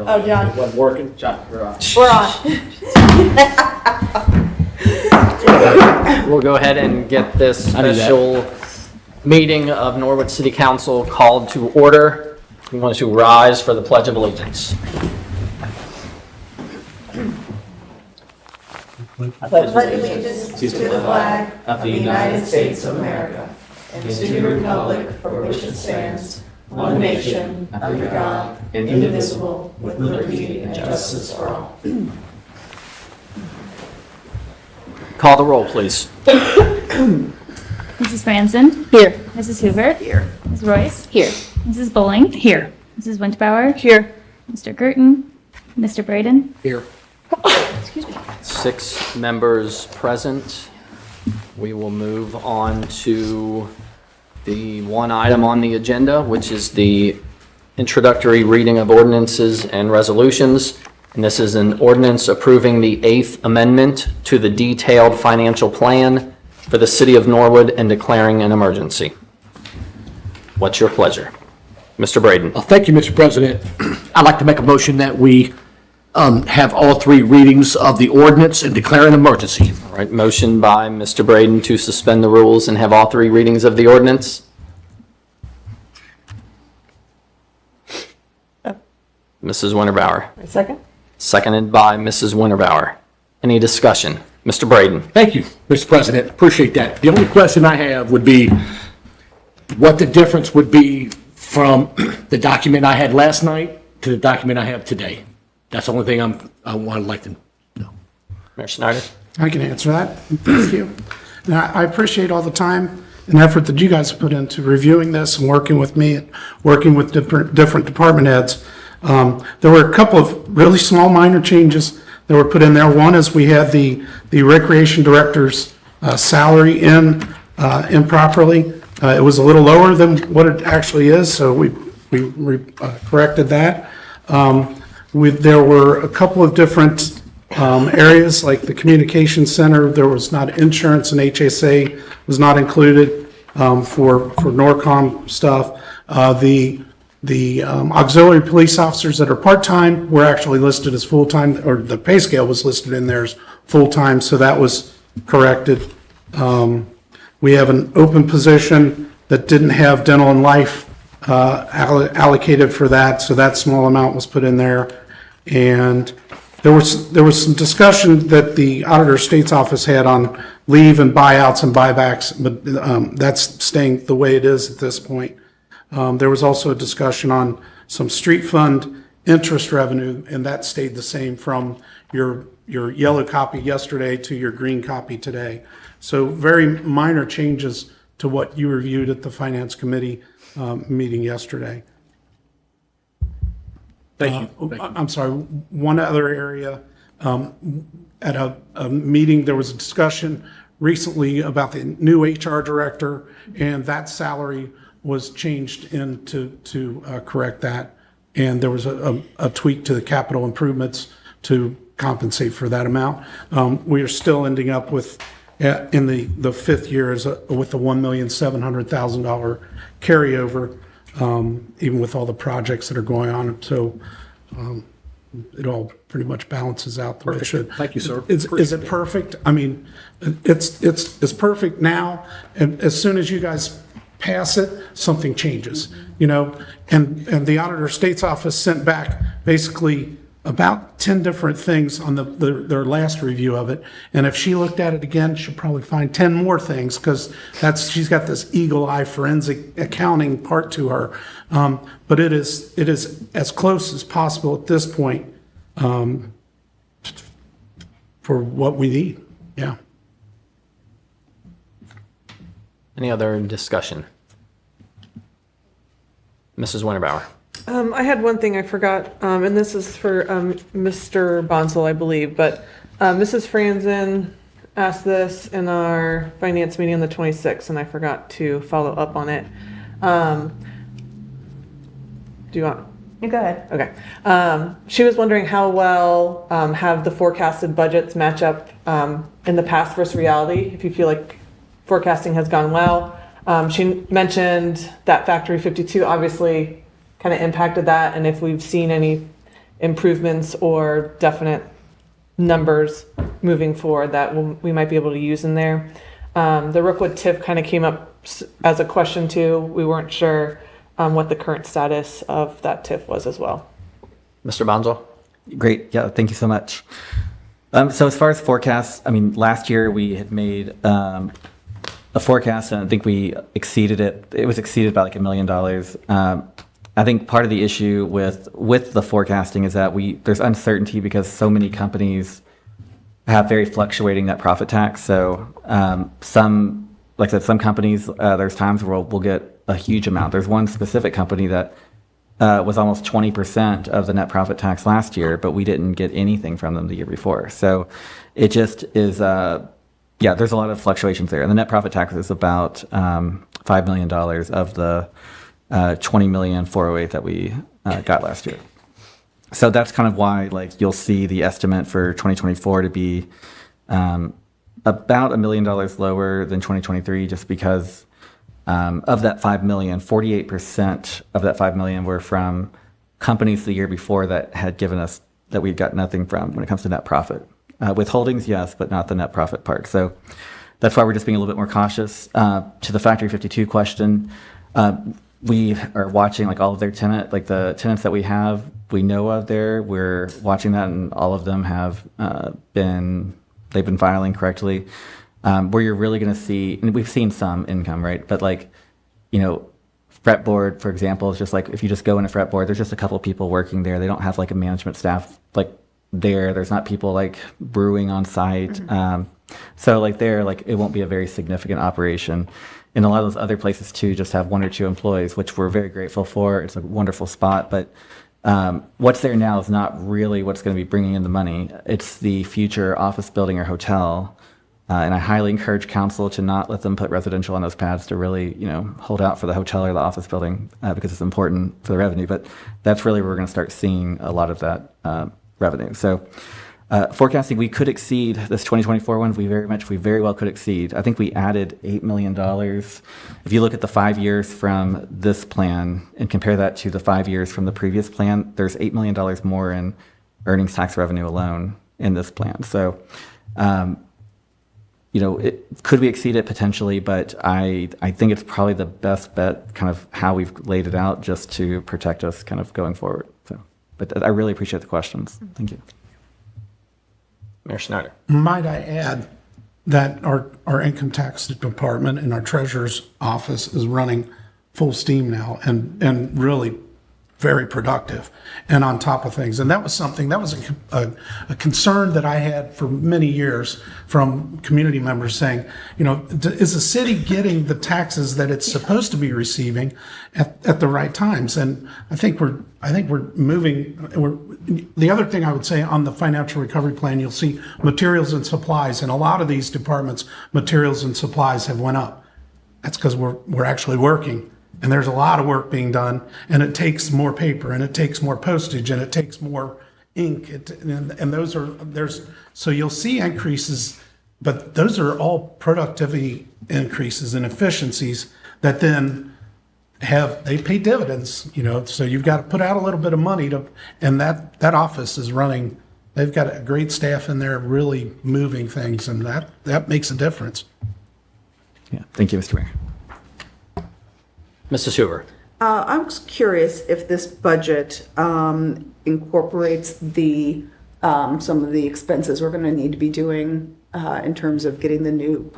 Oh, John. It wasn't working. John, you're on. We're on. We'll go ahead and get this special meeting of Norwood City Council called to order. We want to rise for the Pledge of Allegiance. I pledge allegiance to the flag of the United States of America and to the republic for which it stands, one nation, under God, indivisible, with liberty and justice for all. Call the roll, please. Mrs. Franzen? Here. Mrs. Hoover? Here. Ms. Royce? Here. Mrs. Bowling? Here. Mrs. Windbauer? Here. Mr. Girton? Mr. Braden? Here. 6 members present. We will move on to the one item on the agenda, which is the introductory reading of ordinances and resolutions. And this is an ordinance approving the 8th Amendment to the detailed financial plan for the city of Norwood and declaring an emergency. What's your pleasure? Mr. Braden. Thank you, Mr. President. I'd like to make a motion that we have all 3 readings of the ordinance and declare an emergency. All right, motion by Mr. Braden to suspend the rules and have all 3 readings of the ordinance. Mrs. Winterbauer. Second? Seconded by Mrs. Winterbauer. Any discussion? Mr. Braden. Thank you, Mr. President. Appreciate that. The only question I have would be what the difference would be from the document I had last night to the document I have today. That's the only thing I would like to know. Mayor Schneider. I can answer that. Thank you. Now, I appreciate all the time and effort that you guys put into reviewing this and working with me and working with different department heads. There were a couple of really small minor changes that were put in there. One is we had the recreation director's salary in improperly. It was a little lower than what it actually is, so we corrected that. There were a couple of different areas, like the communication center. There was not insurance, and HSA was not included for NORCOM stuff. The auxiliary police officers that are part-time were actually listed as full-time, or the pay scale was listed in there as full-time, so that was corrected. We have an open position that didn't have dental and life allocated for that, so that small amount was put in there. And there was some discussion that the Auditor State's Office had on leave and buyouts and buybacks, but that's staying the way it is at this point. There was also a discussion on some street fund interest revenue, and that stayed the same from your yellow copy yesterday to your green copy today. So very minor changes to what you reviewed at the Finance Committee meeting yesterday. Thank you. I'm sorry, one other area. At a meeting, there was a discussion recently about the new HR director, and that salary was changed to correct that. And there was a tweak to the capital improvements to compensate for that amount. We are still ending up with, in the fifth year, with a $1,700,000 carryover, even with all the projects that are going on. So it all pretty much balances out the way it should. Thank you, sir. Is it perfect? I mean, it's perfect now, and as soon as you guys pass it, something changes, you know? And the Auditor State's Office sent back basically about 10 different things on their last review of it. And if she looked at it again, she'll probably find 10 more things, because she's got this eagle eye forensic accounting part to her. But it is as close as possible at this point for what we need. Yeah. Any other discussion? Mrs. Winterbauer. I had one thing I forgot, and this is for Mr. Bonsall, I believe, but Mrs. Franzen asked this in our finance meeting on the 26th, and I forgot to follow up on it. Do you want? You go ahead. Okay. She was wondering how well have the forecasted budgets match up in the past versus reality, if you feel like forecasting has gone well. She mentioned that Factory 52 obviously kind of impacted that, and if we've seen any improvements or definite numbers moving forward that we might be able to use in there. The Rookwood TIF kind of came up as a question too. We weren't sure what the current status of that TIF was as well. Mr. Bonzo? Great. Yeah, thank you so much. So as far as forecasts, I mean, last year we had made a forecast, and I think we exceeded it. It was exceeded by like $1 million. I think part of the issue with the forecasting is that there's uncertainty because so many companies have very fluctuating net profit tax. So like I said, some companies, there's times where we'll get a huge amount. There's one specific company that was almost 20% of the net profit tax last year, but we didn't get anything from them the year before. So it just is, there's a lot of fluctuations there. And the net profit tax is about $5 million of the 20 million 408 that we got last year. So that's kind of why, like, you'll see the estimate for 2024 to be about $1 million lower than 2023, just because of that 5 million, 48% of that 5 million were from companies the year before that had given us, that we got nothing from when it comes to net profit. Withholdings, yes, but not the net profit part. So that's why we're just being a little bit more cautious. To the Factory 52 question, we are watching like all of their the tenants that we have, we know of there. We're watching that, and all of them have they've been filing correctly. Where you're really going to see, and we've seen some income, right? But like, fretboard, for example, is just like, if you just go in a fretboard, there's just a couple people working there. They don't have like a management staff like there. There's not people like brewing on site. Mm-hmm. So like there, like it won't be a very significant operation. And a lot of those other places too just have one or two employees, which we're very grateful for. It's a wonderful spot, but What's there now is not really what's going to be bringing in the money. It's the future office building or hotel. And I highly encourage council to not let them put residential on those pads, to really, hold out for the hotel or the office building because it's important for the revenue. But that's really where we're going to start seeing a lot of that revenue. So forecasting, we could exceed this 2024 one. We very well could exceed. I think we added $8 million. If you look at the 5 years from this plan and compare that to the 5 years from the previous plan, there's $8 million more in earnings tax revenue alone in this plan. So, could we exceed it potentially? But I think it's probably the best bet, kind of how we've laid it out, just to protect us kind of going forward. So, but I really appreciate the questions. Thank you. Mayor Schneider. Might I add that our income tax department and our treasurer's office is running full steam now and really very productive and on top of things. And that was a concern that I had for many years from community members saying, is the city getting the taxes that it's supposed to be receiving at the right times? And I think we're moving. The other thing I would say on the financial recovery plan, you'll see materials and supplies, and a lot of these departments, materials and supplies have went up. That's because we're actually working. And there's a lot of work being done, and it takes more paper, and it takes more postage, and it takes more ink, so you'll see increases, but those are all productivity increases and efficiencies that then they pay dividends, so you've got to put out a little bit of money and that office is running. They've got a great staff in there really moving things, and that makes a difference. Yeah, thank you, Mr. Mayor. Mrs. Hoover. I'm just curious if this budget incorporates some of the expenses we're going to need to be doing in terms of getting the new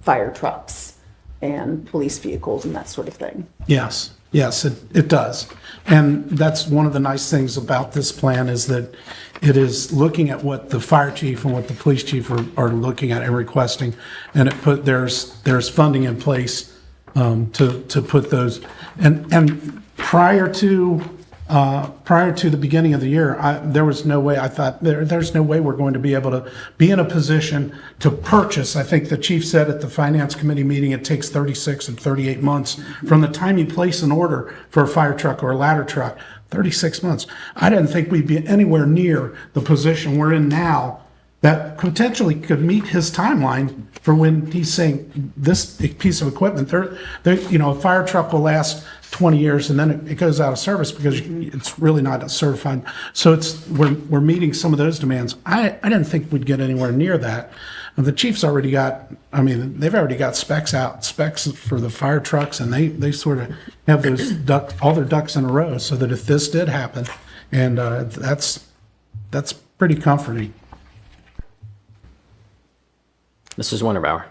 fire trucks and police vehicles and that sort of thing. Yes, it does. And that's one of the nice things about this plan, is that it is looking at what the fire chief and what the police chief are looking at and requesting. And there's funding in place to put those. And prior to the beginning of the year, there was no way. I thought there's no way we're going to be able to be in a position to purchase. I think the chief said at the finance committee meeting, it takes 36 and 38 months from the time you place an order for a fire truck or a ladder truck. 36 months. I didn't think we'd be anywhere near the position we're in now that potentially could meet his timeline for when he's saying this piece of equipment. A fire truck will last 20 years and then it goes out of service because it's really not certified. So we're meeting some of those demands. I didn't think we'd get anywhere near that. And the chief's already they've already got specs for the fire trucks, and they sort of have all their ducks in a row, so that if this did happen, and that's pretty comforting. Mrs. Winterbauer.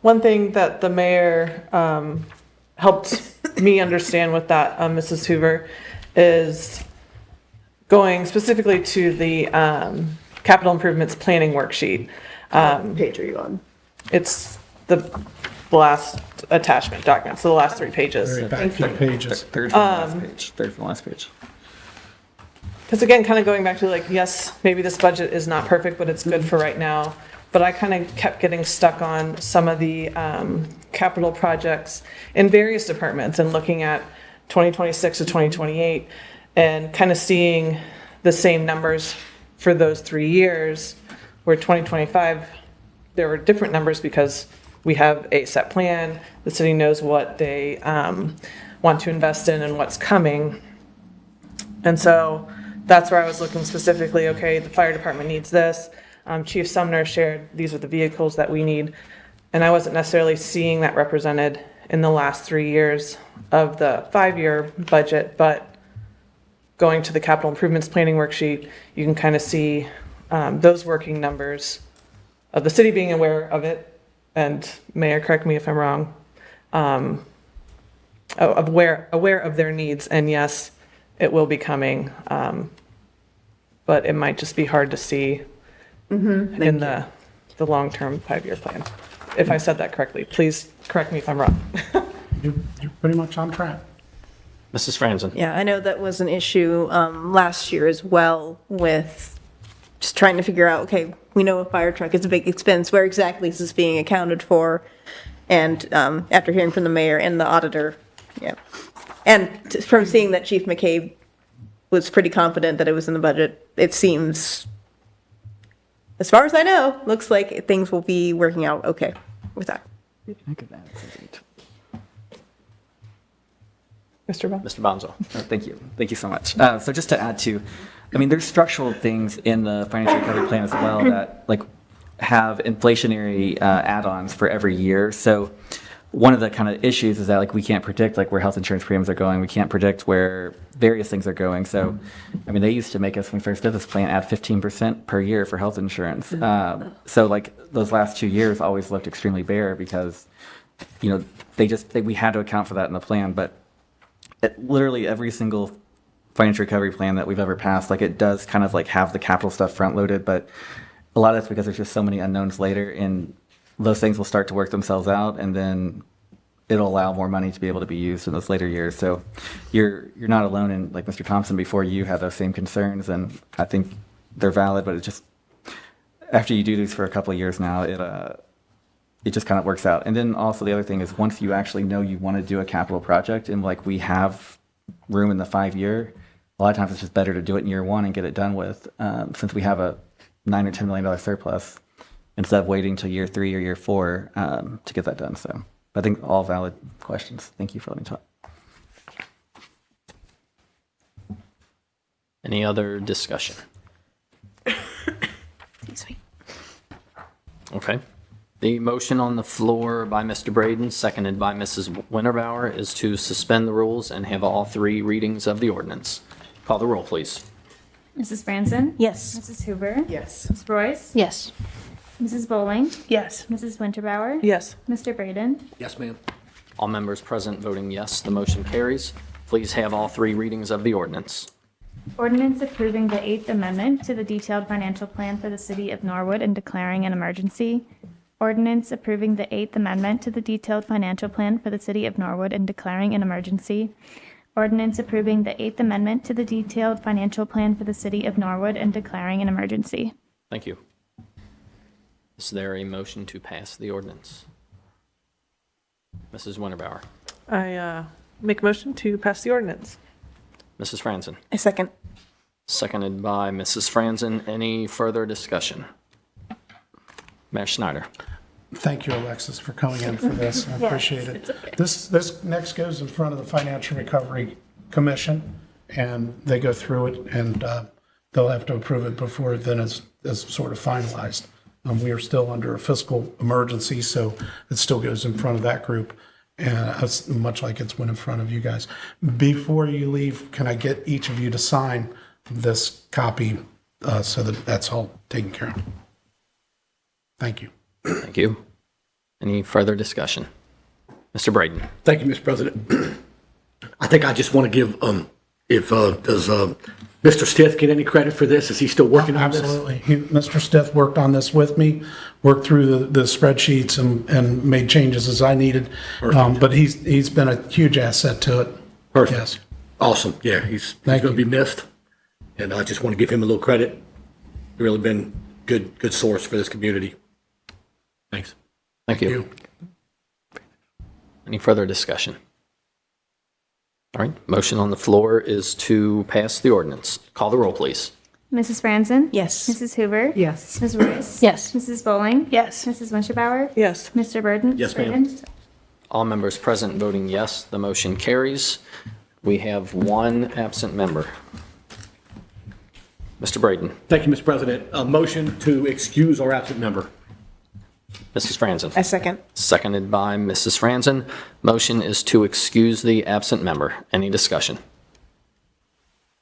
One thing that the mayor helped me understand with that, Mrs. Hoover, is going specifically to the capital improvements planning worksheet. What page are you on? It's the last attachment document, so the last 3 pages. Very back few pages. Third from the last page. Because again, kind of going back to yes, maybe this budget is not perfect, but it's good for right now. But I kind of kept getting stuck on some of the capital projects in various departments and looking at 2026 to 2028 and kind of seeing the same numbers for those 3 years, where 2025, there were different numbers because we have a set plan. The city knows what they want to invest in and what's coming. And so that's where I was looking specifically, okay, the fire department needs this. Chief Sumner shared these are the vehicles that we need. And I wasn't necessarily seeing that represented in the last 3 years of the 5-year budget, but going to the capital improvements planning worksheet, you can kind of see those working numbers of the city being aware of it. And Mayor, correct me if I'm wrong, aware of their needs. And yes, it will be coming, but it might just be hard to see in the long-term 5-year plan. If I said that correctly, please correct me if I'm wrong. You're pretty much on track. Mrs. Franzen? Yeah, I know that was an issue last year as well with just trying to figure out, okay, we know a fire truck is a big expense. Where exactly is this being accounted for? And after hearing from the mayor and the auditor, yeah. And from seeing that Chief McCabe was pretty confident that it was in the budget, it seems, as far as I know, looks like things will be working out okay with that. Mr. Bell? Mr. Bonzo? Thank you. Thank you so much. So just to add to, I mean, there's structural things in the financial recovery plan as well that like have inflationary add-ons for every year. So one of the kind of issues is that like we can't predict like where health insurance premiums are going. We can't predict where various things are going. So, I mean, they used to make us, when we first did this plan, add 15% per year for health insurance. So like those last 2 years always looked extremely bare because, you know, we had to account for that in the plan. But literally every single financial recovery plan that we've ever passed, like it does kind of like have the capital stuff front loaded, but a lot of it's because there's just so many unknowns later, and those things will start to work themselves out, and then it'll allow more money to be able to be used in those later years. So you're not alone. And like Mr. Thompson, before you had those same concerns, and I think they're valid, but it just, after you do these for a couple of years now, it just kind of works out. And then also the other thing is once you actually know you want to do a capital project and like we have room in the 5-year, a lot of times it's just better to do it in year 1 and get it done with, since we have a $9 or $10 million surplus instead of waiting till year 3 or year 4 to get that done. So I think all valid questions. Thank you for letting me talk. Any other discussion? Okay. The motion on the floor by Mr. Braden, seconded by Mrs. Winterbauer, is to suspend the rules and have all 3 readings of the ordinance. Call the roll, please. Mrs. Franzen? Yes. Mrs. Hoover? Yes. Ms. Royce? Yes. Mrs. Bowling? Yes. Mrs. Winterbauer? Yes. Mr. Braden? Yes, ma'am. All members present voting yes, the motion carries. Please have all 3 readings of the ordinance. Ordinance approving the 8th Amendment to the detailed financial plan for the city of Norwood and declaring an emergency. Ordinance approving the 8th Amendment to the detailed financial plan for the city of Norwood and declaring an emergency. Ordinance approving the 8th Amendment to the detailed financial plan for the city of Norwood and declaring an emergency. Thank you. Is there a motion to pass the ordinance? Mrs. Winterbauer. I make a motion to pass the ordinance. Mrs. Franzen. A second. Seconded by Mrs. Franzen. Any further discussion? Mayor Schneider. Thank you, Alexis, for coming in for this. I appreciate it. This next goes in front of the Financial Recovery Commission, and they go through it, and they'll have to approve it before then it's sort of finalized. We are still under a fiscal emergency, so it still goes in front of that group, and it's much like it's went in front of you guys. Before you leave, can I get each of you to sign this copy so that that's all taken care of? Thank you. Thank you. Any further discussion? Mr. Braden. Thank you, Mr. President. I think I just want to give, does Mr. Stith get any credit for this? Is he still working on this? Absolutely. Mr. Stith worked on this with me, worked through the spreadsheets and made changes as I needed. But he's been a huge asset to it. Perfect. Yes. Awesome. Yeah, he's Thank going to you. be missed. And I just want to give him a little credit. Really been good source for this community. Thanks. Thank you. Any further discussion? All right, motion on the floor is to pass the ordinance. Call the roll, please. Mrs. Franzen? Yes. Mrs. Hoover? Yes. Ms. Royce? Yes. Mrs. Bowling? Yes. Mrs. Winterbauer? Yes. Mr. Burden? Yes, ma'am. Braden? All members present voting yes, the motion carries. We have 1 absent member. Mr. Braden. Thank you, Mr. President. A motion to excuse our absent member. Mrs. Franzen. A second. Seconded by Mrs. Franzen. Motion is to excuse the absent member. Any discussion?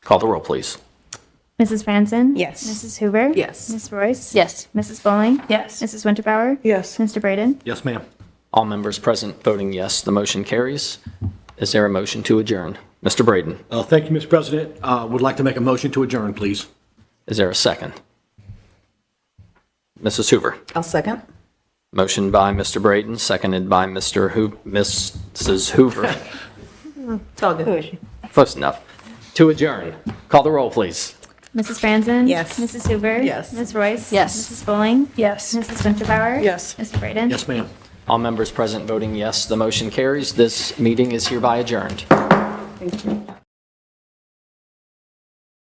Call the roll, please. Mrs. Franzen? Yes. Mrs. Hoover? Yes. Ms. Royce? Yes. Mrs. Bowling? Yes. Mrs. Winterbauer? Yes. Mr. Braden? Yes, ma'am. All members present voting yes, the motion carries. Is there a motion to adjourn? Mr. Braden. Thank you, Mr. President. Would like to make a motion to adjourn, please. Is there a second? Mrs. Hoover. I'll second. Motion by Mr. Braden, seconded by Mrs. Hoover. It's all good. close enough. To adjourn. Call the roll, please. Mrs. Franzen? Yes. Mrs. Hoover? Yes. Ms. Royce? Yes. Mrs. Bowling? Yes. Mrs. Winterbauer? Yes. Mr. Braden? Yes, ma'am. All members present voting yes, the motion carries. This meeting is hereby adjourned.